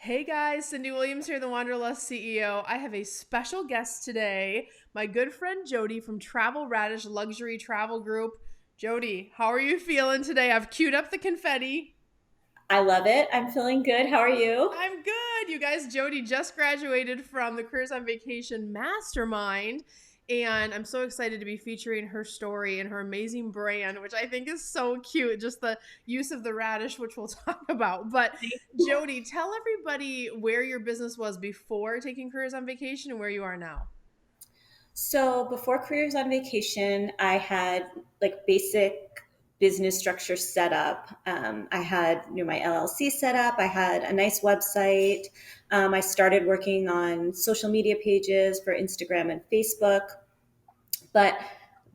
Hey guys, Cyndi Williams here, the Wanderlust CEO. I have a special guest today, my good friend Jodi from Travel Radish Luxury Travel Group. Jodi, how are you feeling today? I've queued up the confetti. I love it. I'm feeling good. How are you? I'm good. You guys, Jodi just graduated from the Careers on Vacation Mastermind, and I'm so excited to be featuring her story and her amazing brand, which I think is so cute. Just the use of the radish, which we'll talk about. But Jodi, tell everybody where your business was before taking Careers on Vacation and where you are now. So before Careers on Vacation, I had like basic business structure set up. I had my LLC set up. I had a nice website. I started working on social media pages for Instagram and Facebook, but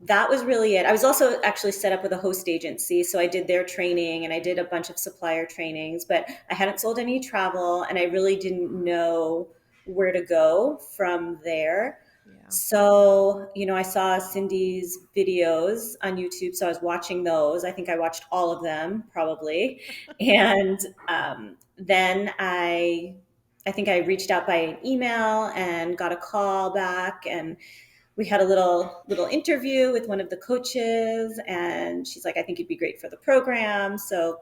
that was really it. I was also actually set up with a host agency, so I did their training and I did a bunch of supplier trainings, but I hadn't sold any travel and I really didn't know where to go from there. Yeah. So, I saw Cindy's videos on YouTube, so I was watching those. I think I watched all of them probably. And then I think I reached out by an email and got a call back, and we had a little interview with one of the coaches, and she's like, I think you'd be great for the program. So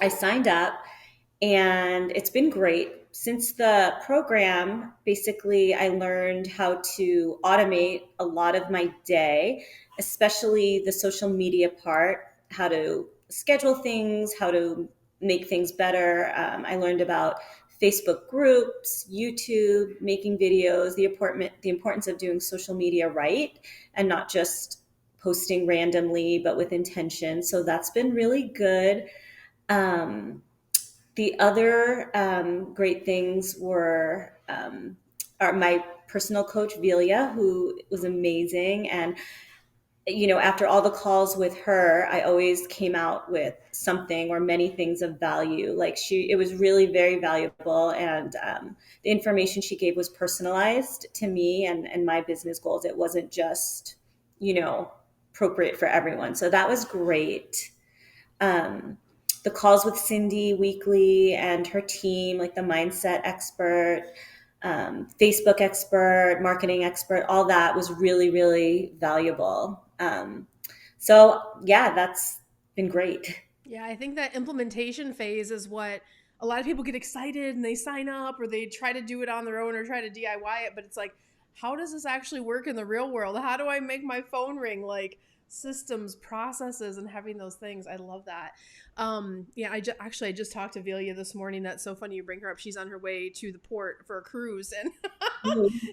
I signed up, and it's been great. Since the program, basically I learned how to automate a lot of my day, especially the social media part, how to schedule things, how to make things better. I learned about Facebook groups, YouTube, making videos, the importance of doing social media right and not just posting randomly, but with intention. So that's been really good. Um, the other great things were are my personal coach, Velia, who was amazing. And, after all the calls with her, I always came out with something or many things of value. It was really very valuable. And the information she gave was personalized to me and my business goals. It wasn't just, you know, appropriate for everyone. So that was great. um, the calls with Cyndi weekly and her team, like the mindset expert, Facebook expert, marketing expert, all that was really, really valuable. So, yeah, that's been great. Yeah, I think that implementation phase is what a lot of people get excited and they sign up or they try to do it on their own or try to DIY it, but it's like, how does this actually work in the real world? How do I make my phone ring? Like systems, processes, and having those things. I love that. Yeah, I just talked to Velia this morning. That's so funny you bring her up. She's on her way to the port for a cruise, and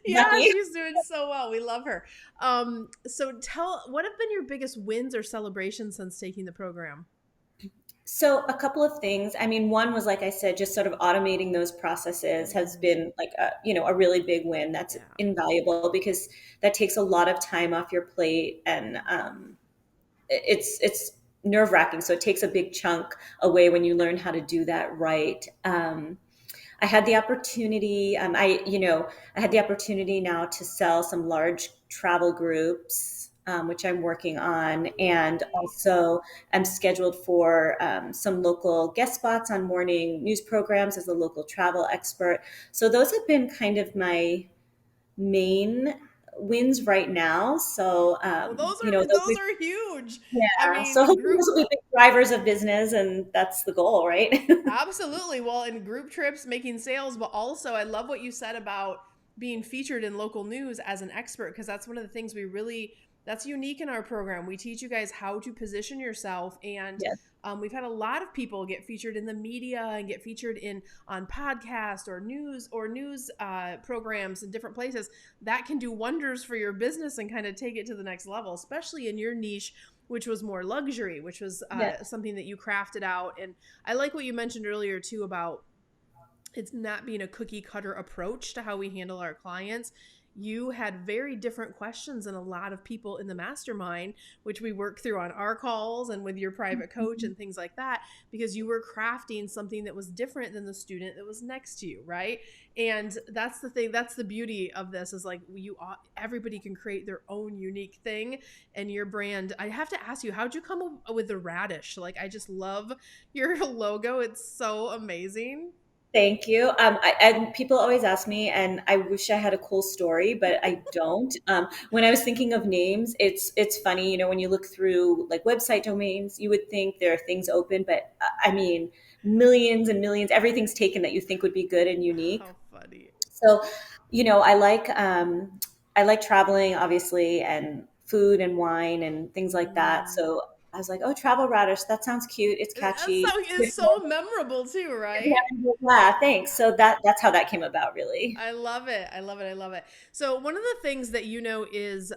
yeah, Lucky. she's doing so well. We love her. So tell, what have been your biggest wins or celebrations since taking the program? So a couple of things. I mean, one was, like I said, just sort of automating those processes has been like a really big win. That's Yeah. invaluable because that takes a lot of time off your plate, and it's nerve wracking. So it takes a big chunk away when you learn how to do that right. I had the opportunity. I had the opportunity now to sell some large travel groups, which I'm working on, and Really? also I'm scheduled for some local guest spots on morning news programs as a local travel expert. So those have been kind of my main wins right now. So Well, those. those are huge. I Yeah. So mean, hopefully group those will be big drivers of business, and that's the goal, right? absolutely. Well, in group trips, making sales, but also I love what you said about being featured in local news as an expert because that's one of the things we really that's unique in our program. We teach you guys how to position yourself, and Yes. we've had a lot of people get featured in the media and get featured in on podcasts or news programs in different places that can do wonders for your business and kind of take it to the next level, especially in your niche, which was more luxury, which was Yeah. something that you crafted out. And I like what you mentioned earlier too about it's not being a cookie cutter approach to how we handle our clients. You had very different questions than a lot of people in the mastermind, which we work through on our calls and with your private coach and things like that, because you were crafting something that was different than the student that was next to you, right? And that's the thing. That's the beauty of this is like everybody can create their own unique thing, and your brand. I have to ask you, how'd you come up with the radish? Like, I just love your logo. It's so amazing. Thank you. And people always ask me, and I wish I had a cool story, but I don't. When I was thinking of names, it's funny, when you look through like website domains, you would think there are things open, but I mean, millions and millions, everything's taken that you think would be good and unique. How funny. So, I like traveling, obviously, and food and wine and things like that. Mm. So I was like, oh, travel radish, that sounds cute. It's That's so catchy. it's so memorable too, right? Yeah, thanks. So that's how that came about, really. I love it. I love it. I love it. So, one of the things that is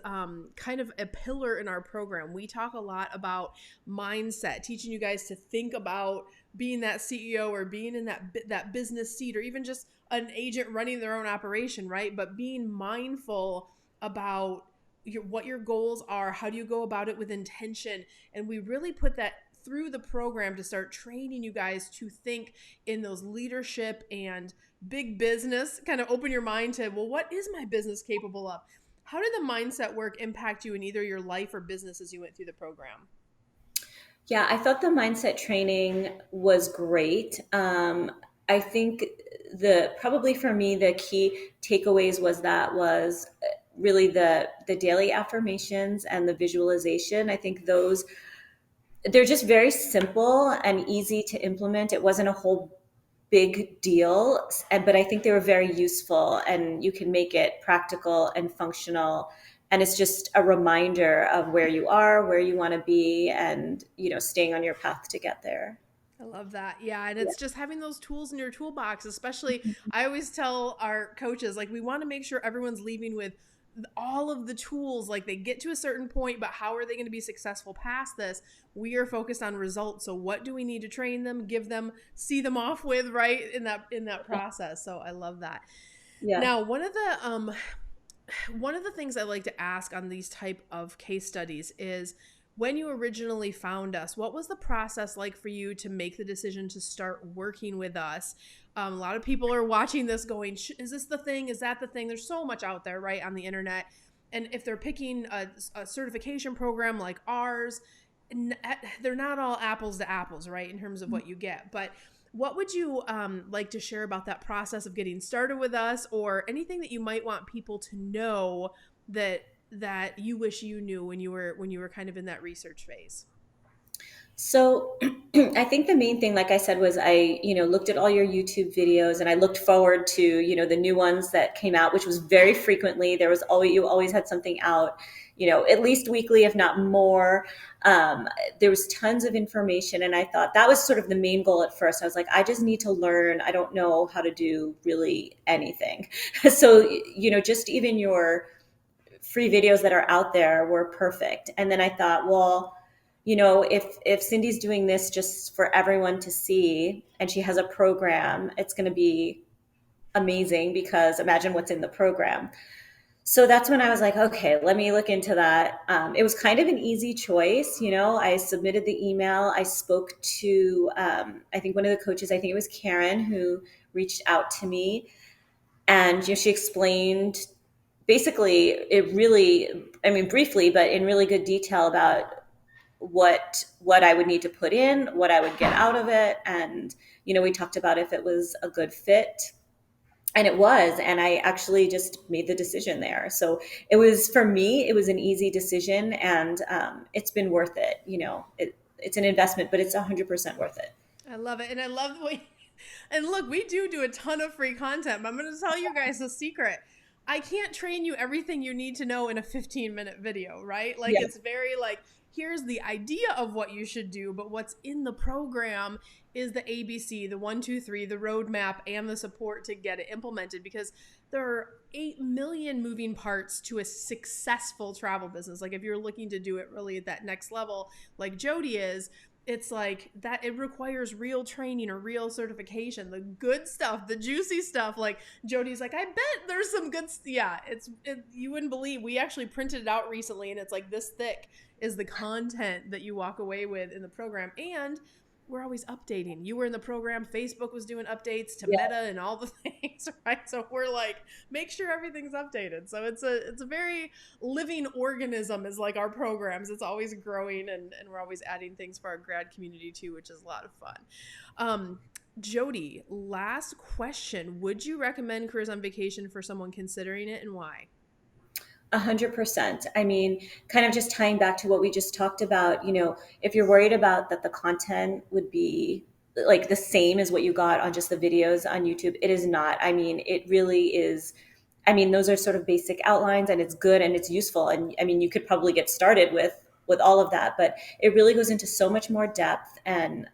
kind of a pillar in our program, we talk a lot about mindset, teaching you guys to think about being that CEO or being in that business seat, or even just an agent running their own operation, right? But being mindful about what your goals are, how do you go about it with intention, and we really put that through the program to start training you guys to think in those leadership and big business, kind of open your mind to, well, what is my business capable of? How did the mindset work impact you in either your life or business as you went through the program? Yeah, I thought the mindset training was great. I think the probably for me the key takeaways was really the daily affirmations and the visualization. I think those they're just very simple and easy to implement. It wasn't a whole big deal, but I think they were very useful, and you can make it practical and functional. And it's just a reminder of where you are, where you want to be, and staying on your path to get there. I love that. Yeah. And Yeah. it's just having those tools in your toolbox, especially I always tell our coaches, like, we want to make sure everyone's leaving with all of the tools. Like, they get to a certain point, but how are they going to be successful past this? We are focused on results. So what do we need to train them, give them, see them off with, right? In that process. So I love that. Yeah. Now, one of the things I like to ask on these type of case studies is, when you originally found us, what was the process like for you to make the decision to start working with us? A lot of people are watching this going, is this the thing? Is that the thing? There's so much out there, right, on the internet. And if they're picking a certification program like ours, they're not all apples to apples, right, in terms of what you get. But what would you like to share about that process of getting started with us, or anything that you might want people to know that you wish you knew when you were kind of in that research phase? So I think the main thing, like I said, was I, looked at all your YouTube videos, and I looked forward to, the new ones that came out, which was very frequently. You always had something out, at least weekly, if not more. There was tons of information. And I thought that was sort of the main goal at first. I was like, I just need to learn. I don't know how to do really anything. So, just even your free videos that are out there were perfect. And then I thought, well, if Cyndi's doing this just for everyone to see, and she has a program, it's going to be amazing, because imagine what's in the program. So that's when I was like, okay, let me look into that. It was kind of an easy choice. I submitted the email. I spoke to, I think one of the coaches, I think it was Karen, who reached out to me. And she explained basically, it really, I mean, briefly, but in really good detail, about what I would need to put in, what I would get out of it. And, we talked about if it was a good fit. And it was, and I actually just made the decision there. So it was, for me, it was an easy decision, and it's been worth it. It's an investment, but it's 100% worth it. I love it. And I love the way, and look, we do a ton of free content, but I'm going to tell you guys a secret. I can't train you everything you need to know in a 15-minute video, right? Like, Yeah. it's very like, here's the idea of what you should do, but what's in the program is the ABC, the 1, 2, 3, the roadmap, and the support to get it implemented, because there are 8 million moving parts to a successful travel business. Like, if you're looking to do it really at that next level, like Jodi is, it's like that it requires real training or real certification, the good stuff, the juicy stuff. Like, Jodi's like, I bet there's some good yeah, you wouldn't believe, we actually printed it out recently, and it's like this thick is the content that you walk away with in the program. And we're always updating. You were in the program, Facebook was doing updates to Yeah. Meta and all the things, right? So we're like, make sure everything's updated. So it's a very living organism, is like our programs. It's always growing, and we're always adding things for our grad community too, which is a lot of fun. Jodi, last question. Would you recommend Careers on Vacation for someone considering it, and why? 100%. I mean, kind of just tying back to what we just talked about, if you're worried about that the content would be like the same as what you got on just the videos on YouTube, it is not. I mean, it really is. I mean, those are sort of basic outlines, and it's good and it's useful. And I mean, you could probably get started with all of that, but it really goes into so much more depth, and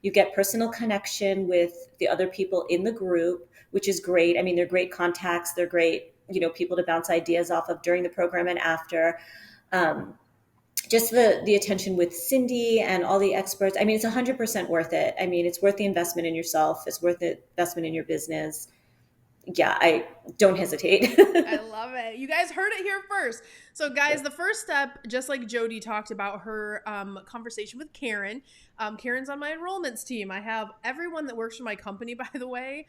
you get personal connection with the other people in the group, which is great. I mean, they're great contacts. They're great, people to bounce ideas off of during the program and after. Um, just the attention with Cyndi and all the experts. I mean, it's 100% worth it. I mean, it's worth the investment in yourself. It's worth the investment in your business. Yeah, I don't hesitate. I love it. You guys heard it here first. So guys, the first step, just like Jodi talked about her conversation with Karen, Karen's on my enrollments team. I have everyone that works for my company, by the way.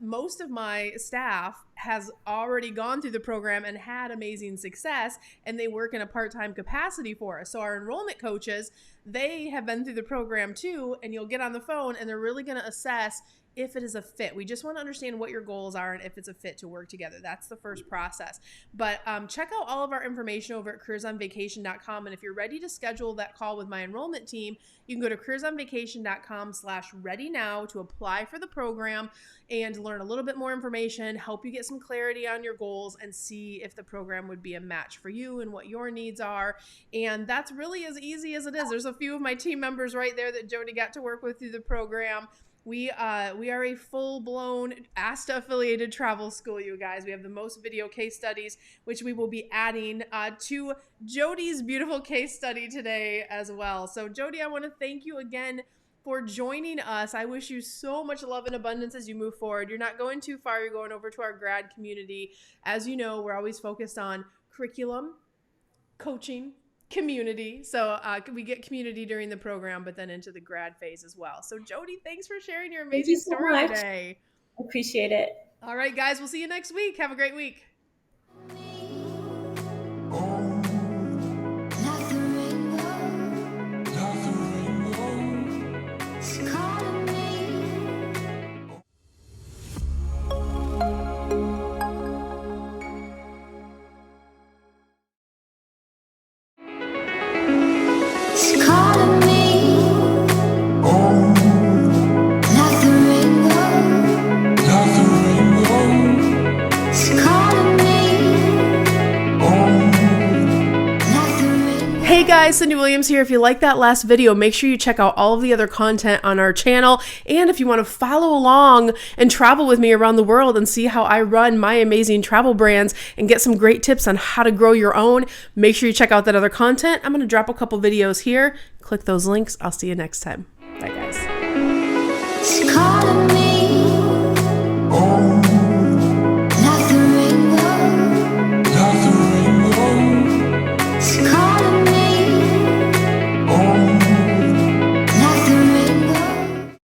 Most of my staff has already gone through the program and had amazing success, and they work in a part-time capacity for us. So our enrollment coaches, they have been through the program too, and you'll get on the phone and they're really going to assess if it is a fit. We just want to understand what your goals are and if it's a fit to work together. That's the first process. But check out all of our information over at careersonvacation.com. And if you're ready to schedule that call with my enrollment team, you can go to careersonvacation.com/ready now to apply for the program and learn a little bit more information, help you get some clarity on your goals, and see if the program would be a match for you and what your needs are. And that's really as easy as it is. There's a few of my team members right there that Jodi got to work with through the program. We are a full-blown ASTA affiliated travel school, you guys. We have the most video case studies, which we will be adding to Jodi's beautiful case study today as well. So Jodi, I want to thank you again for joining us. I wish you so much love and abundance as you move forward. You're not going too far. You're going over to our grad community. As you know, we're always focused on curriculum, coaching, community. So we get community during the program, but then into the grad phase as well. So Jodi, thanks for sharing your amazing story today. Appreciate it. All right, guys, we'll see you next week. Have a great week. Hey guys, Cyndi Williams here. If you like that last video, make sure you check out all of the other content on our channel. And if you want to follow along and travel with me around the world and see how I run my amazing travel brands and get some great tips on how to grow your own, make sure you check out that other content. I'm going to drop a couple videos here. Click those links. I'll see you next time. Bye guys.